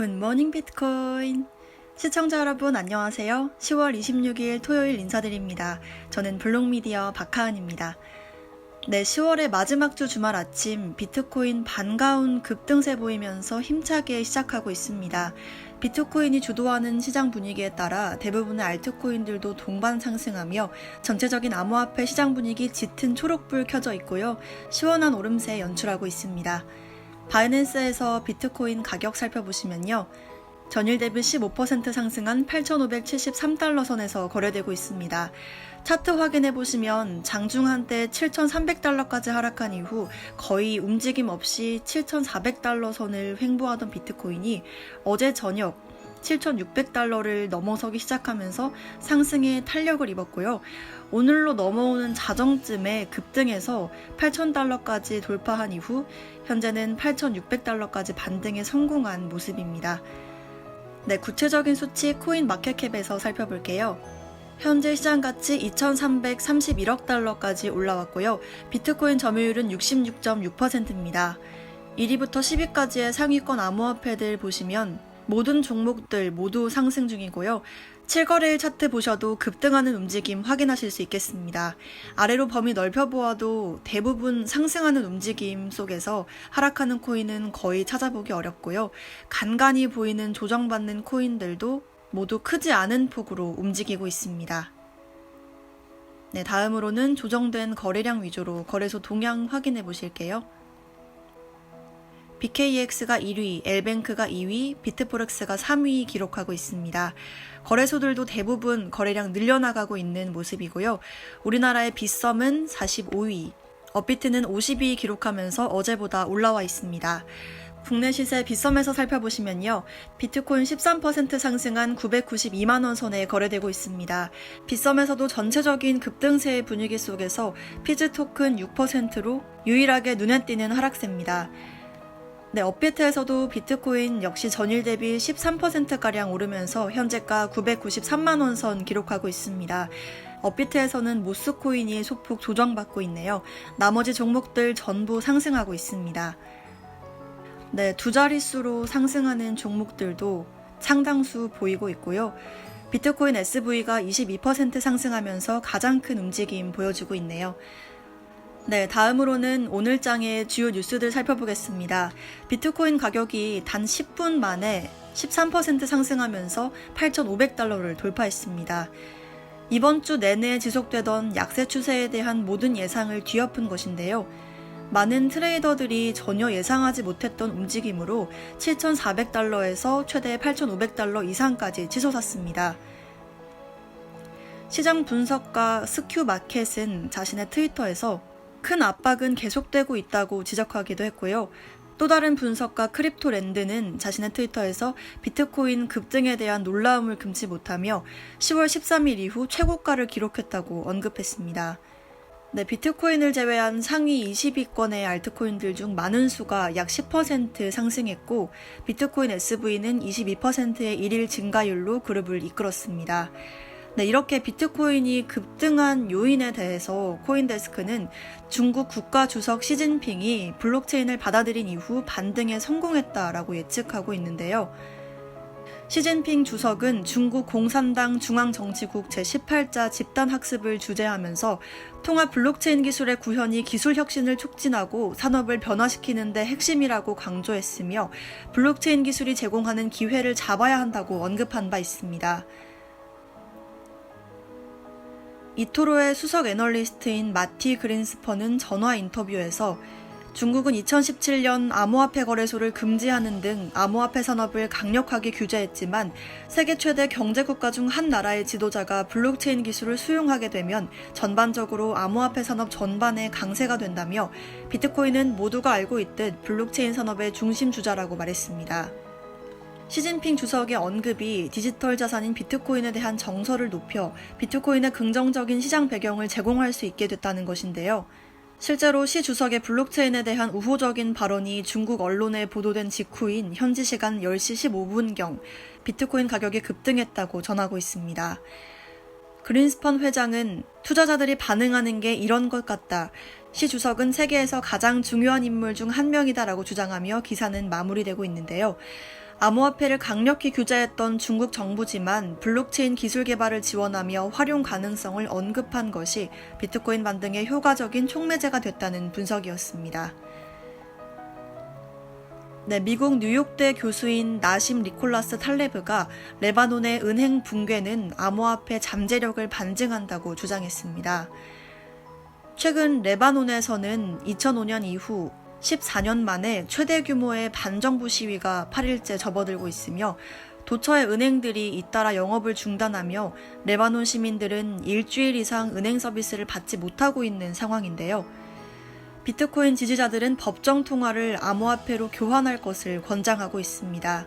굿모닝 비트코인! 시청자 여러분 안녕하세요. 10월 26일 토요일 인사드립니다. 저는 블록미디어 박하은입니다. 네, 10월의 마지막 주 주말 아침 비트코인 반가운 급등세 보이면서 힘차게 시작하고 있습니다. 비트코인이 주도하는 시장 분위기에 따라 대부분의 알트코인들도 동반 상승하며 전체적인 암호화폐 시장 분위기 짙은 초록불 켜져 있고요. 시원한 오름세 연출하고 있습니다. 바이낸스에서 비트코인 가격 살펴보시면요. 전일 대비 15% 상승한 8,573달러 선에서 거래되고 있습니다. 차트 확인해 보시면 장중 한때 7,300달러까지 하락한 이후 거의 움직임 없이 7,400달러 선을 횡보하던 비트코인이 어제 저녁 7,600달러를 넘어서기 시작하면서 상승에 탄력을 입었고요. 오늘로 넘어오는 자정쯤에 급등해서 8,000달러까지 돌파한 이후 현재는 8,600달러까지 반등에 성공한 모습입니다. 네, 구체적인 수치 코인 마켓캡에서 살펴볼게요. 현재 시장 가치 2,331억 달러까지 올라왔고요. 비트코인 점유율은 66.6%입니다. 1위부터 10위까지의 상위권 암호화폐들 보시면 모든 종목들 모두 상승 중이고요. 7거래일 차트 보셔도 급등하는 움직임 확인하실 수 있겠습니다. 아래로 범위 넓혀보아도 대부분 상승하는 움직임 속에서 하락하는 코인은 거의 찾아보기 어렵고요. 간간히 보이는 조정받는 코인들도 모두 크지 않은 폭으로 움직이고 있습니다. 네, 다음으로는 조정된 거래량 위주로 거래소 동향 확인해 보실게요. BKEX가 1위, 엘뱅크가 2위, 비트포렉스가 3위 기록하고 있습니다. 거래소들도 대부분 거래량 늘려나가고 있는 모습이고요. 우리나라의 빗썸은 45위, 업비트는 50위 기록하면서 어제보다 올라와 있습니다. 국내 시세 빗썸에서 살펴보시면요. 비트코인 13% 상승한 992만원 선에 거래되고 있습니다. 빗썸에서도 전체적인 급등세의 분위기 속에서 피즈 토큰 6%로 유일하게 눈에 띄는 하락세입니다. 네, 업비트에서도 비트코인 역시 전일 대비 13%가량 오르면서 현재가 993만원 선 기록하고 있습니다. 업비트에서는 모스코인이 소폭 조정받고 있네요. 나머지 종목들 전부 상승하고 있습니다. 네, 두 자릿수로 상승하는 종목들도 상당수 보이고 있고요. 비트코인 SV가 22% 상승하면서 가장 큰 움직임 보여주고 있네요. 네, 다음으로는 오늘장의 주요 뉴스들 살펴보겠습니다. 비트코인 가격이 단 10분 만에 13% 상승하면서 8,500달러를 돌파했습니다. 이번 주 내내 지속되던 약세 추세에 대한 모든 예상을 뒤엎은 것인데요. 많은 트레이더들이 전혀 예상하지 못했던 움직임으로 7,400달러에서 최대 8,500달러 이상까지 치솟았습니다. 시장 분석가 스큐 마켓은 자신의 트위터에서 큰 압박은 계속되고 있다고 지적하기도 했고요. 또 다른 분석가 크립토랜드는 자신의 트위터에서 비트코인 급등에 대한 놀라움을 금치 못하며 10월 13일 이후 최고가를 기록했다고 언급했습니다. 네, 비트코인을 제외한 상위 20위권의 알트코인들 중 많은 수가 약 10% 상승했고 비트코인 SV는 22%의 일일 증가율로 그룹을 이끌었습니다. 네, 이렇게 비트코인이 급등한 요인에 대해서 코인데스크는 중국 국가주석 시진핑이 블록체인을 받아들인 이후 반등에 성공했다라고 예측하고 있는데요. 시진핑 주석은 중국 공산당 중앙정치국 제18자 집단학습을 주재하면서 통합 블록체인 기술의 구현이 기술 혁신을 촉진하고 산업을 변화시키는 데 핵심이라고 강조했으며 블록체인 기술이 제공하는 기회를 잡아야 한다고 언급한 바 있습니다. 이토로의 수석 애널리스트인 마티 그린스펀은 전화 인터뷰에서 중국은 2017년 암호화폐 거래소를 금지하는 등 암호화폐 산업을 강력하게 규제했지만 세계 최대 경제국가 중 한 나라의 지도자가 블록체인 기술을 수용하게 되면 전반적으로 암호화폐 산업 전반에 강세가 된다며 비트코인은 모두가 알고 있듯 블록체인 산업의 중심 주자라고 말했습니다. 시진핑 주석의 언급이 디지털 자산인 비트코인에 대한 정서를 높여 비트코인의 긍정적인 시장 배경을 제공할 수 있게 됐다는 것인데요. 실제로 시 주석의 블록체인에 대한 우호적인 발언이 중국 언론에 보도된 직후인 현지 시간 10시 15분경 비트코인 가격이 급등했다고 전하고 있습니다. 그린스펀 회장은 투자자들이 반응하는 게 이런 것 같다. 시 주석은 세계에서 가장 중요한 인물 중 한 명이다라고 주장하며 기사는 마무리되고 있는데요. 암호화폐를 강력히 규제했던 중국 정부지만 블록체인 기술 개발을 지원하며 활용 가능성을 언급한 것이 비트코인 반등에 효과적인 촉매제가 됐다는 분석이었습니다. 미국 뉴욕대 교수인 나심 니콜라스 탈레브가 레바논의 은행 붕괴는 암호화폐 잠재력을 반증한다고 주장했습니다. 최근 레바논에서는 2005년 이후 14년 만에 최대 규모의 반정부 시위가 8일째 접어들고 있으며 도처의 은행들이 잇따라 영업을 중단하며 레바논 시민들은 일주일 이상 은행 서비스를 받지 못하고 있는 상황인데요. 비트코인 지지자들은 법정 통화를 암호화폐로 교환할 것을 권장하고 있습니다.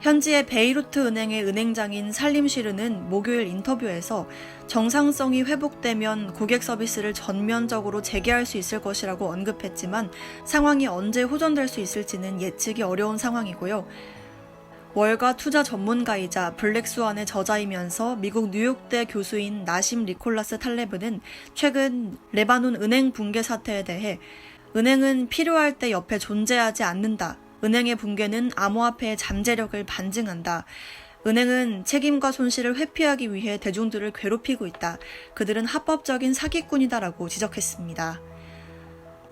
현지의 베이루트 은행의 은행장인 살림 시르는 목요일 인터뷰에서 정상성이 회복되면 고객 서비스를 전면적으로 재개할 수 있을 것이라고 언급했지만 상황이 언제 호전될 수 있을지는 예측이 어려운 상황이고요. 월가 투자 전문가이자 블랙스완의 저자이면서 미국 뉴욕대 교수인 나심 니콜라스 탈레브는 최근 레바논 은행 붕괴 사태에 대해 은행은 필요할 때 옆에 존재하지 않는다. 은행의 붕괴는 암호화폐의 잠재력을 반증한다. 은행은 책임과 손실을 회피하기 위해 대중들을 괴롭히고 있다. 그들은 합법적인 사기꾼이다라고 지적했습니다.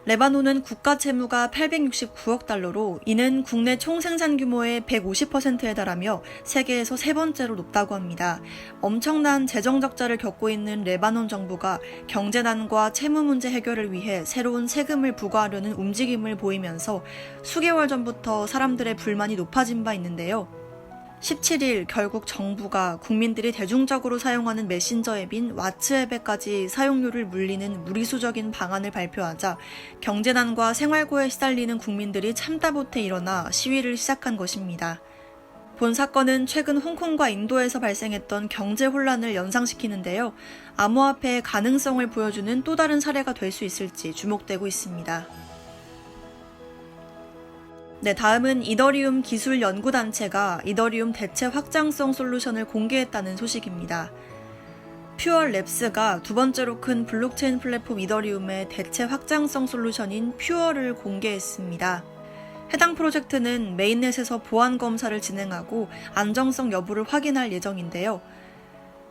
레바논은 국가 채무가 869억 달러로 이는 국내 총생산 규모의 150%에 달하며 세계에서 세 번째로 높다고 합니다. 엄청난 재정 적자를 겪고 있는 레바논 정부가 경제난과 채무 문제 해결을 위해 새로운 세금을 부과하려는 움직임을 보이면서 수개월 전부터 사람들의 불만이 높아진 바 있는데요. 17일 결국 정부가 국민들이 대중적으로 사용하는 메신저 앱인 왓츠앱에까지 사용료를 물리는 무리수적인 방안을 발표하자 경제난과 생활고에 시달리는 국민들이 참다 못해 일어나 시위를 시작한 것입니다. 본 사건은 최근 홍콩과 인도에서 발생했던 경제 혼란을 연상시키는데요. 암호화폐의 가능성을 보여주는 또 다른 사례가 될 수 있을지 주목되고 있습니다. 다음은 이더리움 기술연구단체가 이더리움 대체 확장성 솔루션을 공개했다는 소식입니다. 퓨어랩스가 두 번째로 큰 블록체인 플랫폼 이더리움의 대체 확장성 솔루션인 퓨어를 공개했습니다. 해당 프로젝트는 메인넷에서 보안 검사를 진행하고 안정성 여부를 확인할 예정인데요.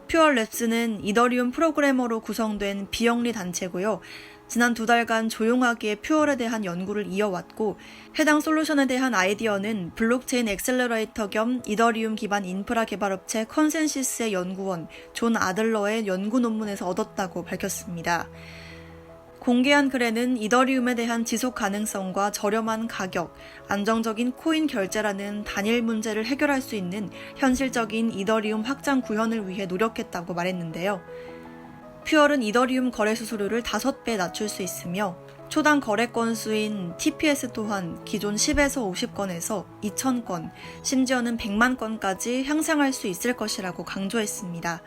퓨어랩스는 이더리움 프로그래머로 구성된 비영리 단체고요. 지난 2달간 조용하게 퓨어에 대한 연구를 이어왔고 해당 솔루션에 대한 아이디어는 블록체인 엑셀러레이터 겸 이더리움 기반 인프라 개발업체 컨센시스의 연구원 존 아들러의 연구 논문에서 얻었다고 밝혔습니다. 공개한 글에는 이더리움에 대한 지속 가능성과 저렴한 가격, 안정적인 코인 결제라는 단일 문제를 해결할 수 있는 현실적인 이더리움 확장 구현을 위해 노력했다고 말했는데요. 퓨어는 이더리움 거래 수수료를 5배 낮출 수 있으며 초당 거래 건수인 TPS 또한 기존 10에서 50건에서 2,000건, 심지어는 100만 건까지 향상할 수 있을 것이라고 강조했습니다.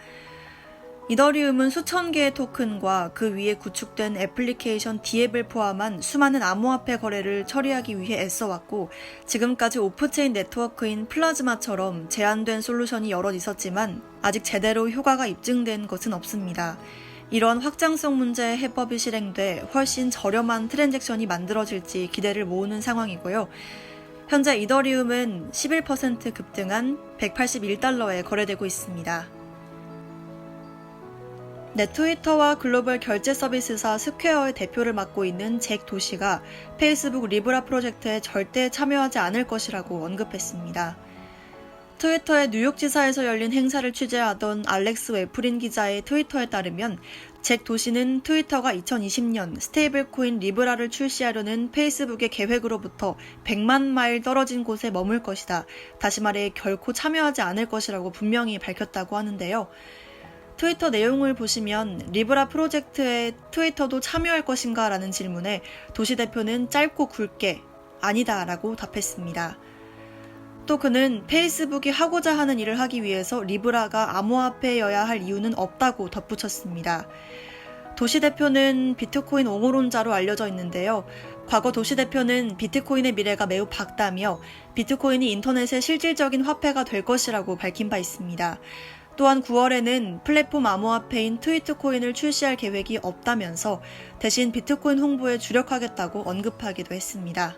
이더리움은 수천 개의 토큰과 그 위에 구축된 애플리케이션 D앱을 포함한 수많은 암호화폐 거래를 처리하기 위해 애써왔고 지금까지 오프체인 네트워크인 플라즈마처럼 제한된 솔루션이 여럿 있었지만 아직 제대로 효과가 입증된 것은 없습니다. 이런 확장성 문제의 해법이 실행돼 훨씬 저렴한 트랜잭션이 만들어질지 기대를 모으는 상황이고요. 현재 이더리움은 11% 급등한 181달러에 거래되고 있습니다. 트위터와 글로벌 결제 서비스사 스퀘어의 대표를 맡고 있는 잭 도시가 페이스북 리브라 프로젝트에 절대 참여하지 않을 것이라고 언급했습니다. 트위터의 뉴욕지사에서 열린 행사를 취재하던 알렉스 웨프린 기자의 트위터에 따르면 잭 도시는 트위터가 2020년 스테이블 코인 리브라를 출시하려는 페이스북의 계획으로부터 100만 마일 떨어진 곳에 머물 것이다. 다시 말해 결코 참여하지 않을 것이라고 분명히 밝혔다고 하는데요. 트위터 내용을 보시면 리브라 프로젝트에 트위터도 참여할 것인가 라는 질문에 도시 대표는 짧고 굵게 아니다 라고 답했습니다. 또 그는 페이스북이 하고자 하는 일을 하기 위해서 리브라가 암호화폐여야 할 이유는 없다고 덧붙였습니다. 도시 대표는 비트코인 옹호론자로 알려져 있는데요. 과거 도시 대표는 비트코인의 미래가 매우 밝다며 비트코인이 인터넷의 실질적인 화폐가 될 것이라고 밝힌 바 있습니다. 또한 9월에는 플랫폼 암호화폐인 트위트코인을 출시할 계획이 없다면서 대신 비트코인 홍보에 주력하겠다고 언급하기도 했습니다.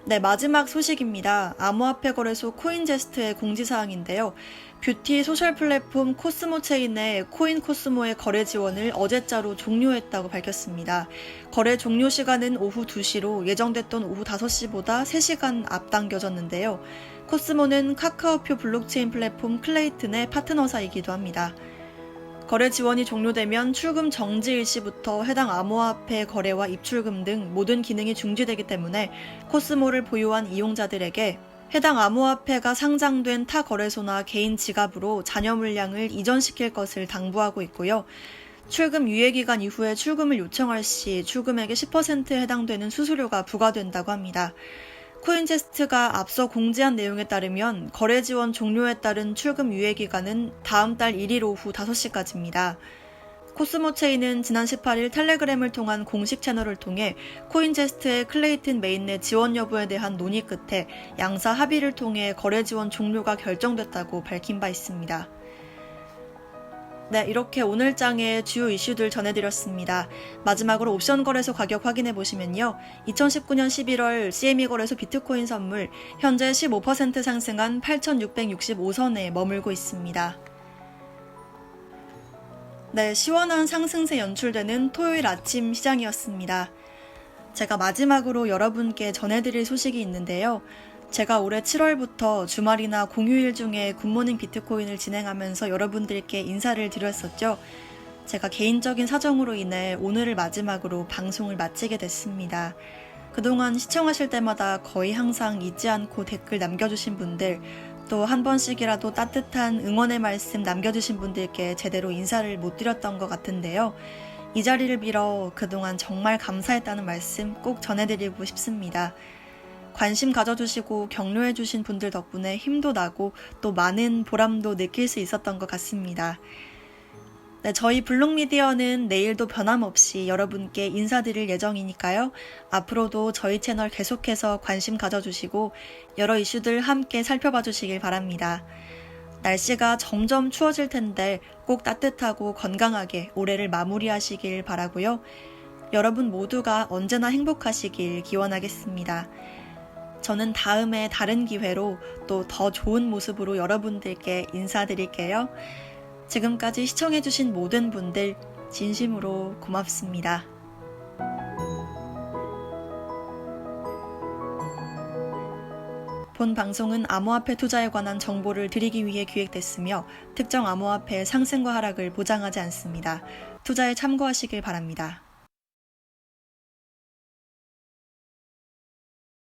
네, 마지막 소식입니다. 암호화폐 거래소 코인제스트의 공지사항인데요. 뷰티 소셜 플랫폼 코스모 체인의 코인 코스모의 거래 지원을 어제자로 종료했다고 밝혔습니다. 거래 종료 시간은 오후 2시로 예정됐던 오후 5시보다 3시간 앞당겨졌는데요. 코스모는 카카오표 블록체인 플랫폼 클레이튼의 파트너사이기도 합니다. 거래 지원이 종료되면 출금 정지 일시부터 해당 암호화폐 거래와 입출금 등 모든 기능이 중지되기 때문에 코스모를 보유한 이용자들에게 해당 암호화폐가 상장된 타 거래소나 개인 지갑으로 잔여 물량을 이전시킬 것을 당부하고 있고요. 출금 유예기간 이후에 출금을 요청할 시 출금액의 10%에 해당되는 수수료가 부과된다고 합니다. 코인제스트가 앞서 공지한 내용에 따르면 거래 지원 종료에 따른 출금 유예 기간은 다음 달 1일 오후 5시까지입니다. 코스모 체인은 지난 18일 텔레그램을 통한 공식 채널을 통해 코인제스트의 클레이튼 메인넷 지원 여부에 대한 논의 끝에 양사 합의를 통해 거래 지원 종료가 결정됐다고 밝힌 바 있습니다. 네, 이렇게 오늘 장의 주요 이슈들 전해드렸습니다. 마지막으로 옵션 거래소 가격 확인해 보시면요. 2019년 11월 CME 거래소 비트코인 선물 현재 15% 상승한 8,665선에 머물고 있습니다. 네, 시원한 상승세 연출되는 토요일 아침 시장이었습니다. 제가 마지막으로 여러분께 전해드릴 소식이 있는데요. 제가 올해 7월부터 주말이나 공휴일 중에 굿모닝 비트코인을 진행하면서 여러분들께 인사를 드렸었죠. 제가 개인적인 사정으로 인해 오늘을 마지막으로 방송을 마치게 됐습니다. 그동안 시청하실 때마다 거의 항상 잊지 않고 댓글 남겨주신 분들, 또 한 번씩이라도 따뜻한 응원의 말씀 남겨주신 분들께 제대로 인사를 못 드렸던 것 같은데요. 이 자리를 빌어 그동안 정말 감사했다는 말씀 꼭 전해드리고 싶습니다. 관심 가져주시고 격려해주신 분들 덕분에 힘도 나고 또 많은 보람도 느낄 수 있었던 것 같습니다. 네, 저희 블록미디어는 내일도 변함없이 여러분께 인사드릴 예정이니까요. 앞으로도 저희 채널 계속해서 관심 가져주시고 여러 이슈들 함께 살펴봐 주시길 바랍니다. 날씨가 점점 추워질 텐데 꼭 따뜻하고 건강하게 올해를 마무리하시길 바라고요. 여러분 모두가 언제나 행복하시길 기원하겠습니다. 저는 다음에 다른 기회로 또 더 좋은 모습으로 여러분들께 인사드릴게요. 지금까지 시청해주신 모든 분들 진심으로 고맙습니다. 본 방송은 암호화폐 투자에 관한 정보를 드리기 위해 기획됐으며 특정 암호화폐의 상승과 하락을 보장하지 않습니다. 투자에 참고하시길 바랍니다.